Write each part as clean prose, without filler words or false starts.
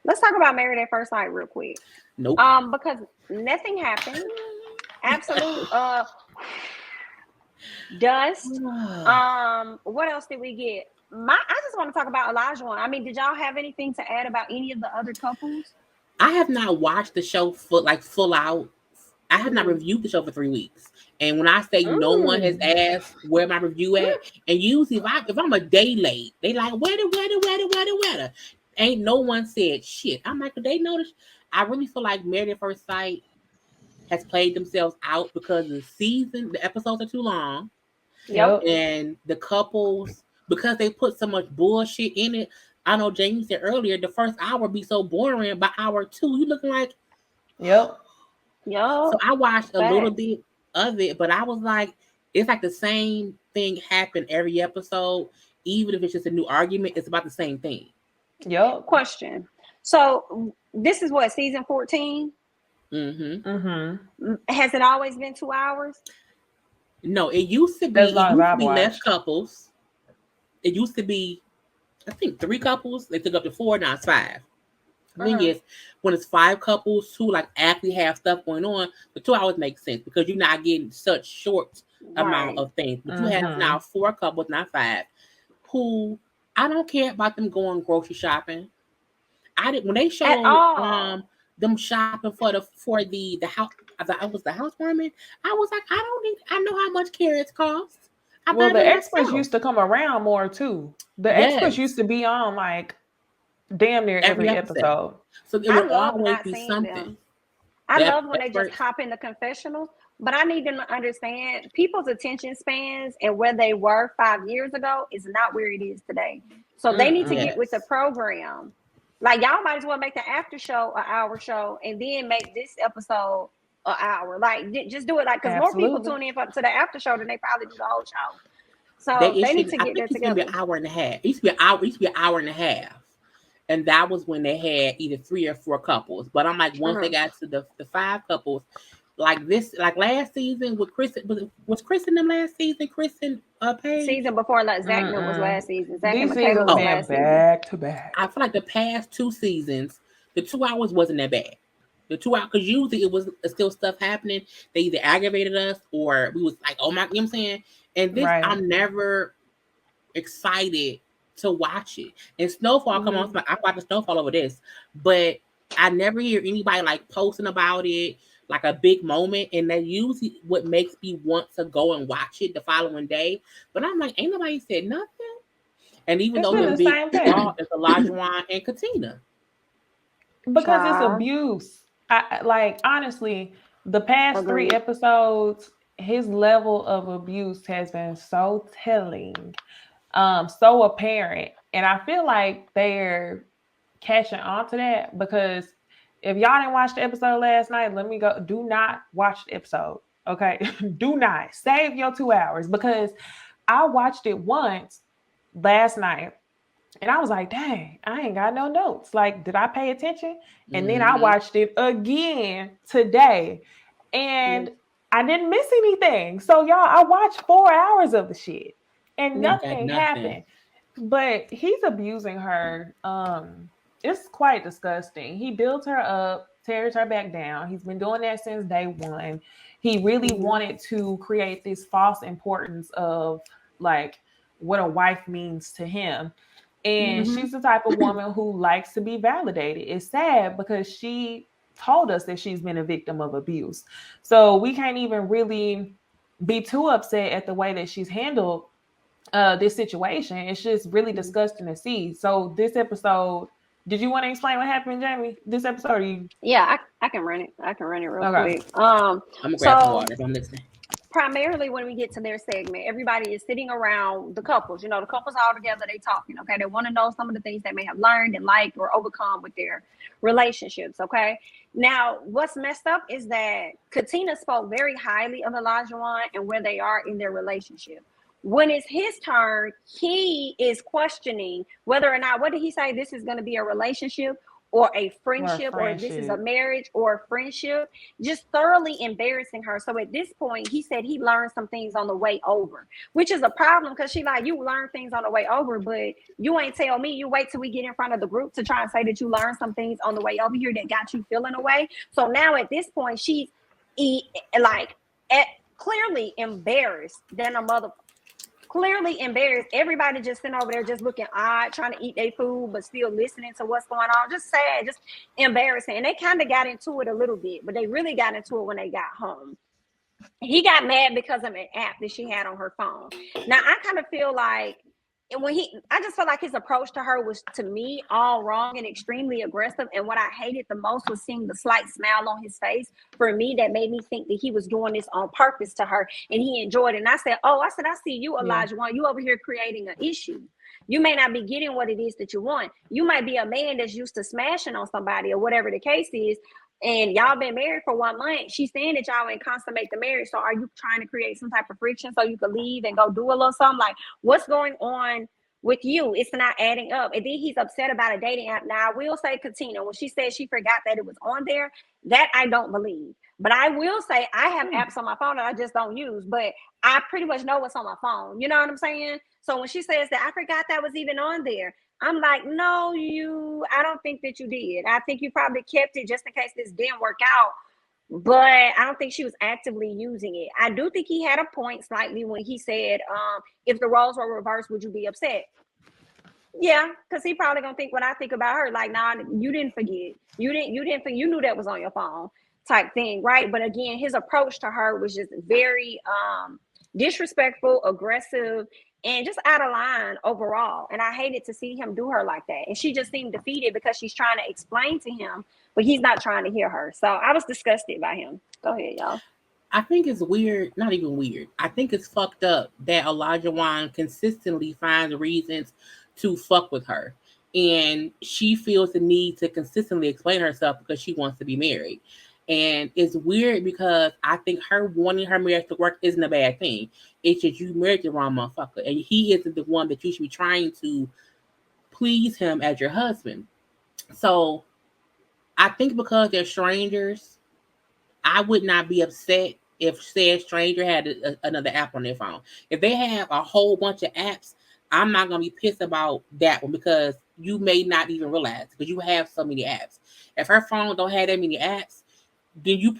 Let's talk about Married at First Sight real quick. Nope. Because nothing happened. Absolute dust. What else did we get? I just want to talk about Elijah one. I mean, did y'all have anything to add about any of the other couples? I have not watched the show full out. I have not reviewed the show for 3 weeks. And when I say no one has asked where my review at, and usually if I'm a day late, they like where. Ain't no one said shit. I'm like, they notice. I really feel like Married at First Sight has played themselves out because the episodes are too long. Yep. And the couples, because they put so much bullshit in it. I know Jamie said earlier, the first hour be so boring. By hour 2, you looking like, Yep. So I watched a little bit of it, but I was like, it's like the same thing happened every episode. Even if it's just a new argument, it's about the same thing. Yep. Question. So this is what, season 14? Has it always been 2 hours? No, it used to be less couples. It used to be, I think, 3 couples. They took up to 4, now it's 5. The thing is, when it's 5 couples who like actually have stuff going on, the 2 hours makes sense because you're not getting such short amount of things. But you have now 4 couples, not 5, who I don't care about them going grocery shopping. I didn't when they showed them shopping for the house. I was the housewarming. I was like, I know how much carrots cost. Well, the experts used to come around more too. The experts used to be on like damn near every episode. So it would always be something. I love when they just hop in the confessional, but I need them to understand people's attention spans and where they were 5 years ago is not where it is today. So they need to get with the program. Like, y'all might as well make the after show an hour show and then make this episode an hour. Like, just do it like, because more people tune in to the after show than they probably do the whole show. So they need to get that together. It used to be an hour and a half. It used to be an hour and a half. And that was when they had either 3 or 4 couples. But I'm like, once they got to the 5 couples, like this, like last season with Chris, was Chris in them last season? Chris and Paige? Season before, like Zach was last season. Zach and These Michaela was last back to back. I feel like the past 2 seasons, the 2 hours wasn't that bad. The 2 hours, because usually it was still stuff happening. They either aggravated us or we was like, oh my, you know what I'm saying? And this, I'm never excited to watch it. And Snowfall come on, I watched Snowfall over this, but I never hear anybody like posting about it, like a big moment, and that usually what makes me want to go and watch it the following day. But I'm like, ain't nobody said nothing. And even though the big draw is Olajuwon and Katina, because it's abuse. I honestly, the past 3 episodes, his level of abuse has been so telling. So apparent, and I feel like they're catching on to that, because if y'all didn't watch the episode last night, let me go. Do not watch the episode, okay? Do not save your 2 hours, because I watched it once last night and I was like, dang, I ain't got no notes. Like, did I pay attention? And then I watched it again today and I didn't miss anything. So y'all, I watched 4 hours of the shit. And nothing happened. But he's abusing her. It's quite disgusting. He builds her up, tears her back down. He's been doing that since day one. He really wanted to create this false importance of like what a wife means to him. And she's the type of woman who likes to be validated. It's sad because she told us that she's been a victim of abuse. So we can't even really be too upset at the way that she's handled this situation. It's just really disgusting to see. So this episode, did you want to explain what happened, Jamie? This episode, Yeah, I can run it. I can run it real quick. I'm gonna grab some water if I'm listening. Primarily when we get to their segment, everybody is sitting around the couples. You know, the couples all together, they talking. Okay, they want to know some of the things they may have learned and liked or overcome with their relationships. Okay, now what's messed up is that Katina spoke very highly of Olajuwon and where they are in their relationship. When it's his turn, he is questioning whether or not, what did he say, this is going to be a relationship, or a friendship, or if this is a marriage or a friendship, just thoroughly embarrassing her. So at this point, he said he learned some things on the way over, which is a problem because she like, you learn things on the way over, but you ain't tell me. You wait till we get in front of the group to try and say that you learned some things on the way over here that got you feeling away. So now at this point, she's clearly embarrassed than a mother. Clearly embarrassed. Everybody just sitting over there just looking odd, trying to eat their food, but still listening to what's going on. Just sad, just embarrassing. And they kind of got into it a little bit, but they really got into it when they got home. He got mad because of an app that she had on her phone. Now, I kind of feel like I just felt like his approach to her was, to me, all wrong and extremely aggressive. And what I hated the most was seeing the slight smile on his face. For me, that made me think that he was doing this on purpose to her, and he enjoyed it. And I said, I see you, Elijah. Yeah. You over here creating an issue. You may not be getting what it is that you want. You might be a man that's used to smashing on somebody or whatever the case is, and y'all been married for 1 month. She's saying that y'all ain't consummate the marriage. So are you trying to create some type of friction so you can leave and go do a little something? Like, what's going on with you? It's not adding up. And then he's upset about a dating app. Now, I will say, Katina, when she said she forgot that it was on there, that I don't believe. But I will say I have apps on my phone that I just don't use, but I pretty much know what's on my phone. You know what I'm saying? So when she says that I forgot that was even on there, I'm like, no, I don't think that you did. I think you probably kept it just in case this didn't work out. But I don't think she was actively using it. I do think he had a point slightly when he said, if the roles were reversed, would you be upset? Yeah, because he probably gonna think what I think about her. Like, nah, you didn't forget. You knew that was on your phone type thing, right? But again, his approach to her was just very disrespectful, aggressive, and just out of line overall. And I hated to see him do her like that. And she just seemed defeated because she's trying to explain to him, but he's not trying to hear her. So I was disgusted by him. Go ahead, y'all. I think it's weird, not even weird. I think it's fucked up that Elijah Wan consistently finds reasons to fuck with her. And she feels the need to consistently explain herself because she wants to be married. And it's weird because I think her wanting her marriage to work isn't a bad thing. It's just you married the wrong motherfucker. And he isn't the one that you should be trying to please him as your husband. So I think because they're strangers, I would not be upset if said stranger had another app on their phone. If they have a whole bunch of apps, I'm not going to be pissed about that one because you may not even realize because you have so many apps. If her phone don't have that many apps, then you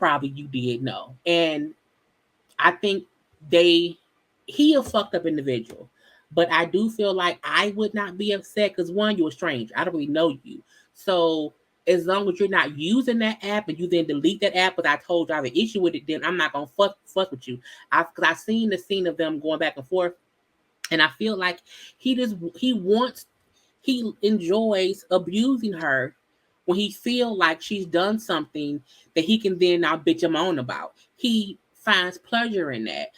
did know. And I think he a fucked up individual. But I do feel like I would not be upset because one, you're a stranger. I don't really know you. So as long as you're not using that app and you then delete that app because I told you I have an issue with it, then I'm not going to fuck with you. Because I've seen the scene of them going back and forth. And I feel like he enjoys abusing her when he feel like she's done something that he can then now bitch him on about. He finds pleasure in that.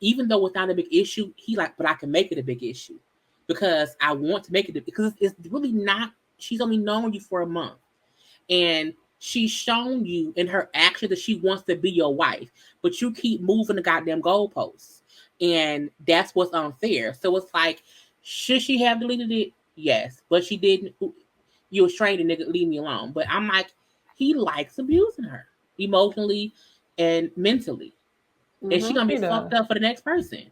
Even though it's not a big issue, but I can make it a big issue because I want to make it because it's really not. She's only known you for a month, and she's shown you in her action that she wants to be your wife, but you keep moving the goddamn goalposts, and that's what's unfair. So it's like, should she have deleted it? Yes, but she didn't. You're a stranger, nigga, leave me alone. But I'm like, he likes abusing her emotionally and mentally. And she's going to be fucked up for the next person.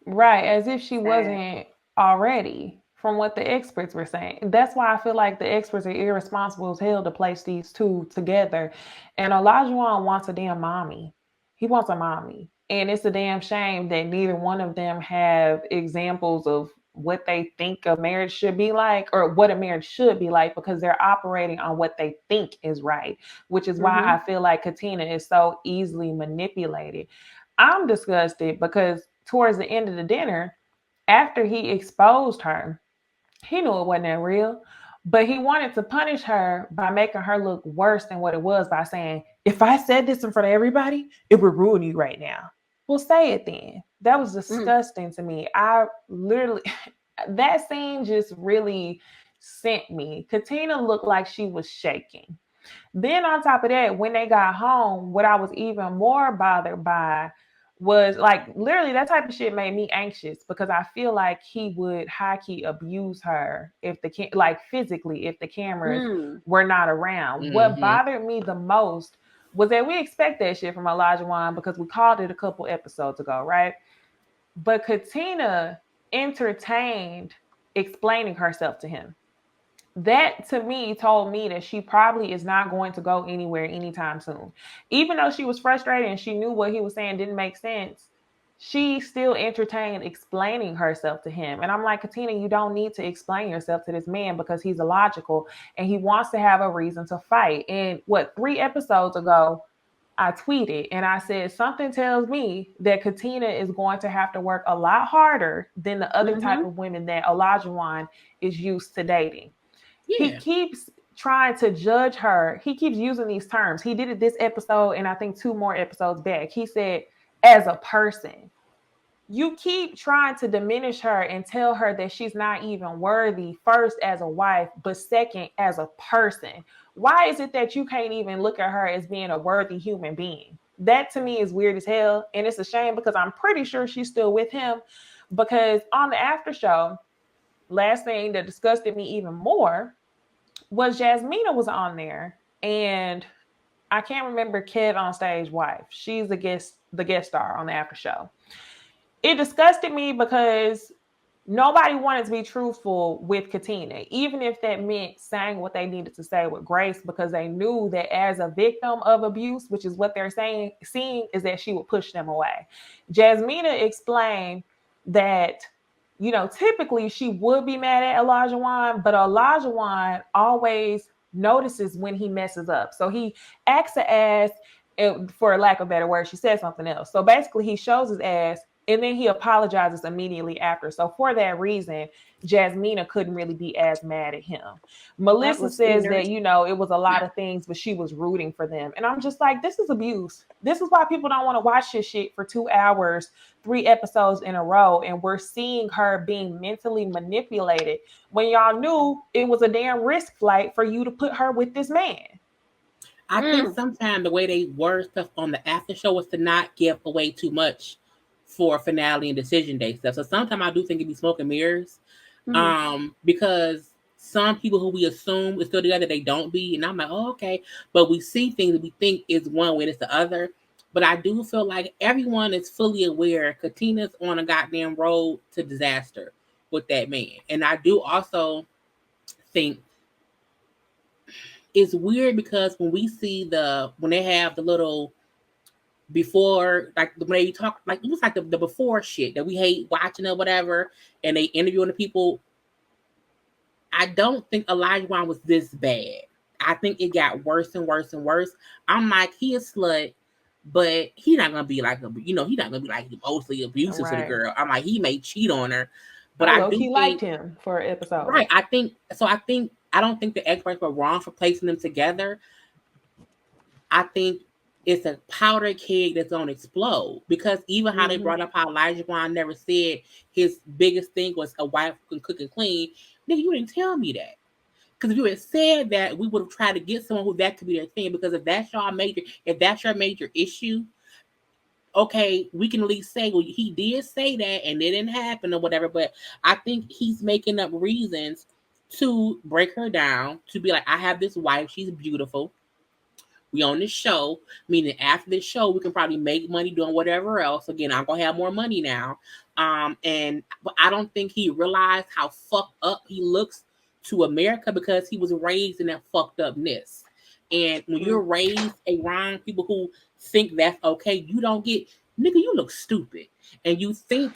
Right, as if she wasn't already, from what the experts were saying. That's why I feel like the experts are irresponsible as hell to place these two together. And Elijah Wan wants a damn mommy. He wants a mommy. And it's a damn shame that neither one of them have examples of what they think a marriage should be like or what a marriage should be like because they're operating on what they think is right, which is why I feel like Katina is so easily manipulated. I'm disgusted because towards the end of the dinner, after he exposed her, he knew it wasn't that real, but he wanted to punish her by making her look worse than what it was by saying, if I said this in front of everybody, it would ruin you right now. Well, say it then. That was disgusting to me. I literally, that scene just really sent me. Katina looked like she was shaking. Then on top of that, when they got home, what I was even more bothered by was like literally that type of shit made me anxious because I feel like he would high key abuse her if like physically if the cameras were not around. What bothered me the most was that we expect that shit from Olajuwon because we called it a couple episodes ago, right? But Katina entertained explaining herself to him. That to me told me that she probably is not going to go anywhere anytime soon. Even though she was frustrated and she knew what he was saying didn't make sense, she still entertained explaining herself to him. And I'm like, Katina, you don't need to explain yourself to this man because he's illogical and he wants to have a reason to fight. And 3 episodes ago, I tweeted and I said, something tells me that Katina is going to have to work a lot harder than the other type of women that Olajuwon is used to dating. Yeah. He keeps trying to judge her. He keeps using these terms. He did it this episode and I think 2 more episodes back. He said, as a person. You keep trying to diminish her and tell her that she's not even worthy, first as a wife, but second as a person. Why is it that you can't even look at her as being a worthy human being? That to me is weird as hell. And it's a shame because I'm pretty sure she's still with him. Because on the after show, last thing that disgusted me even more was Jasmina was on there, and I can't remember Kev on stage wife. She's the guest star on the after show. It disgusted me because nobody wanted to be truthful with Katina, even if that meant saying what they needed to say with grace, because they knew that as a victim of abuse, which is what they're seeing is that she would push them away. Jasmina explained that, typically she would be mad at Olajuwon, but Olajuwon always notices when he messes up. So he acts the ass, for lack of a better word, she said something else. So basically he shows his ass and then he apologizes immediately after. So for that reason, Jasmina couldn't really be as mad at him. Melissa says that, it was a lot of things, but she was rooting for them. And I'm just like, this is abuse. This is why people don't want to watch this shit for 2 hours, 3 episodes in a row. And we're seeing her being mentally manipulated when y'all knew it was a damn risk flight for you to put her with this man. I think sometimes the way they word stuff on the after show was to not give away too much for finale and decision day stuff. So sometimes I do think it'd be smoke and mirrors. Because some people who we assume is still together, they don't be. And I'm like, oh, okay. But we see things that we think is one way, it's the other. But I do feel like everyone is fully aware Katina's on a goddamn road to disaster with that man. And I do also think it's weird because when we see when they have the little before, like when they talk, like it was like the before shit that we hate watching or whatever, and they interviewing the people. I don't think Olajuwon was this bad. I think it got worse and worse and worse. I'm like, he a slut, but he not gonna be like he not gonna be like emotionally abusive to the girl. I'm like, he may cheat on her, but I do think liked him for an episode. Right. I don't think the experts were wrong for placing them together. I think it's a powder keg that's gonna explode because even how they brought up how Olajuwon never said his biggest thing was a wife who can cook and clean. Nigga, you didn't tell me that. Because if you had said that, we would have tried to get someone who that could be their thing. Because if that's your major issue, okay, we can at least say, well, he did say that and it didn't happen or whatever. But I think he's making up reasons to break her down, to be like, I have this wife, she's beautiful. We on this show, meaning after this show, we can probably make money doing whatever else. Again, I'm gonna have more money now. But I don't think he realized how fucked up he looks to America because he was raised in that fucked upness. And when you're raised around people who think that's okay, you don't get, nigga, you look stupid. And you think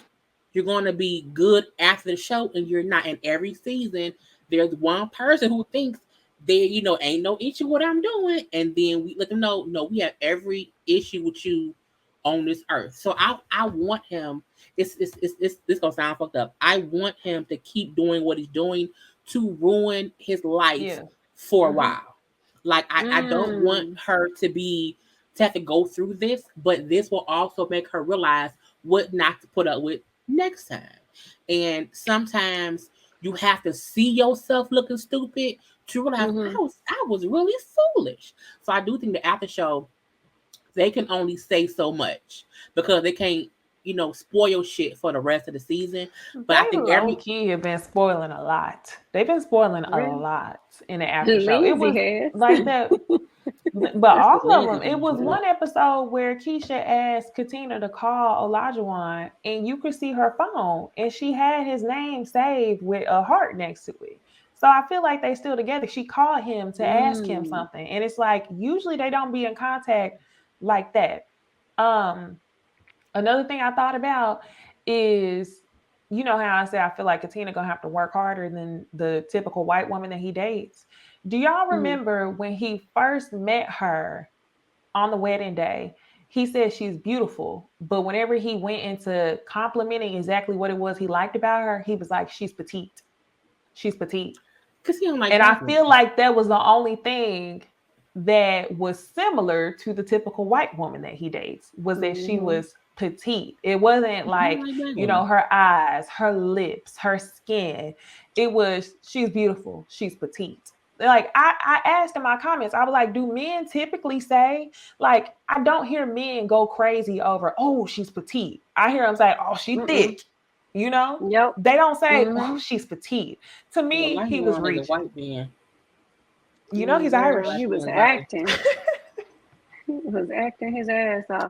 you're gonna be good after the show, and you're not. And every season, there's one person who thinks there, ain't no issue with what I'm doing. And then we let them know, no, we have every issue with you on this earth. So I want him, this gonna sound fucked up. I want him to keep doing what he's doing to ruin his life for a while. Like I don't want her to have to go through this, but this will also make her realize what not to put up with next time. And sometimes you have to see yourself looking stupid to realize I was really foolish. So I do think the after show they can only say so much because they can't, spoil shit for the rest of the season. But I think low key have been spoiling a lot. They've been spoiling a lot in the after show. It was like that. But all of them, it was one episode where Keisha asked Katina to call Olajuwon, and you could see her phone, and she had his name saved with a heart next to it. So I feel like they still together. She called him to ask him something, and it's like usually they don't be in contact like that. Another thing I thought about is, you know how I said I feel like Katina gonna have to work harder than the typical white woman that he dates. Do y'all remember when he first met her on the wedding day? He said she's beautiful, but whenever he went into complimenting exactly what it was he liked about her, he was like, she's petite. She's petite. Because he don't like and I feel like that was the only thing that was similar to the typical white woman that he dates, was that she was petite. It wasn't like, her eyes, her lips, her skin. It was, she's beautiful, she's petite. Like I asked in my comments, I was like, do men typically say, like, I don't hear men go crazy over, oh, she's petite. I hear them say, oh, she's thick. They don't say, oh, she's petite. To me, he was reaching. White man. He's Irish. He was acting. He was acting his ass off.